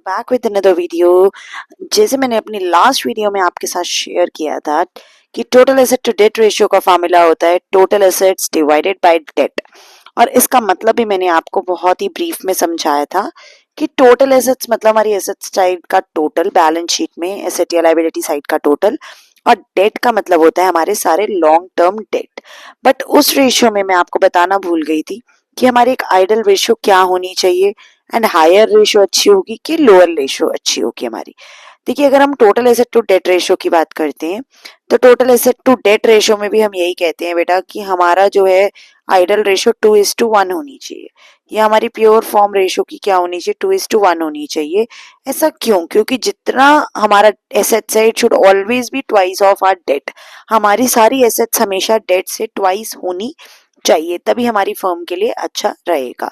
Back with another video. जैसे मैंने अपनी लास्ट वीडियो में आपके साथ शेयर किया था कि total asset to debt ratio का फार्मूला होता है total assets divided by debt. और इसका मतलब भी मैंने आपको बहुत ही ब्रीफ में समझाया था कि टोटल एसेट्स मतलब हमारी एसेट्स साइड का टोटल, बैलेंस शीट में एसेट या लायबिलिटी साइड का टोटल, और डेट का मतलब होता है हमारे सारे लॉन्ग टर्म डेट। बट उस रेशियो में मैं आपको बताना भूल गई थी कि हमारी एक आइडल रेशियो क्या होनी चाहिए एंड हायर रेशियो अच्छी होगी कि लोअर रेशियो अच्छी होगी हमारी। देखिए, अगर हम total asset to debt ratio की बात करते हैं तो total asset to debt ratio में भी हम यही कहते हैं बेटा कि हमारा जो है आइडल रेशियो 2:1 होनी चाहिए। ये हमारी प्योर फॉर्म रेशियो की क्या होनी चाहिए, 2:1 होनी चाहिए। ऐसा क्यों? क्योंकि जितना हमारा एसेट्स है it should always be twice of our debt. हमारी सारी एसेट्स हमेशा डेट से ट्वाइस होनी चाहिए, तभी हमारी फर्म के लिए अच्छा रहेगा।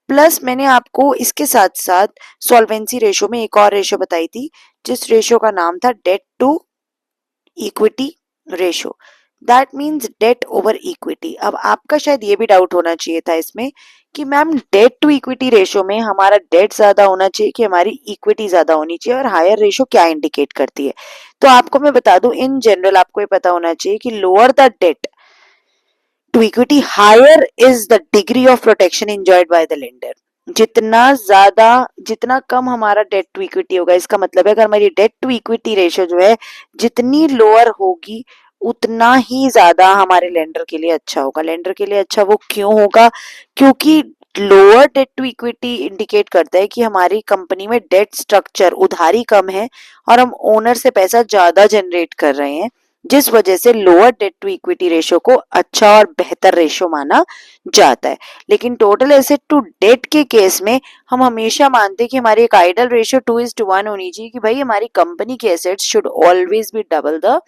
प्लस मैंने आपको इसके साथ साथ सॉल्वेंसी रेशियो में एक और रेशियो बताई थी जिस रेशियो का नाम था debt to equity ratio. That means debt over equity. अब आपका शायद ये भी डाउट होना चाहिए था इसमें कि ma'am debt to equity ratio में हमारा डेट ज्यादा होना चाहिए कि हमारी इक्विटी ज्यादा होनी चाहिए, और हायर रेशियो क्या इंडिकेट करती है? तो आपको मैं बता दूं, इन जनरल आपको ये पता होना चाहिए कि lower the debt to equity higher is the degree of protection enjoyed by the lender. जितना कम हमारा डेट टू इक्विटी होगा, इसका मतलब है अगर हमारी डेट टू इक्विटी रेशियो जो है जितनी लोअर होगी उतना ही ज्यादा हमारे लेंडर के लिए अच्छा होगा। लेंडर के लिए अच्छा वो क्यों होगा? क्योंकि lower debt to equity indicate करता है कि हमारी कंपनी में डेट स्ट्रक्चर, उधारी कम है और हम ओनर से पैसा ज्यादा जनरेट कर रहे हैं, जिस वजह से lower debt to equity ratio को अच्छा और बेहतर रेशियो माना जाता है। लेकिन टोटल एसेट टू डेट के केस में हम हमेशा मानते हैं कि हमारी एक आइडल रेशियो 2:1 होनी चाहिए कि भाई हमारी कंपनी की assets should always be double the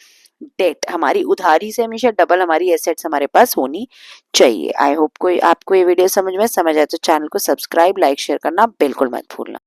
debt. हमारी उधारी से हमेशा डबल हमारी एसेट्स हमारे पास होनी चाहिए। आई होप कोई आपको ये वीडियो समझ में समझ आए तो चैनल को सब्सक्राइब, लाइक, शेयर करना बिल्कुल मत भूलना।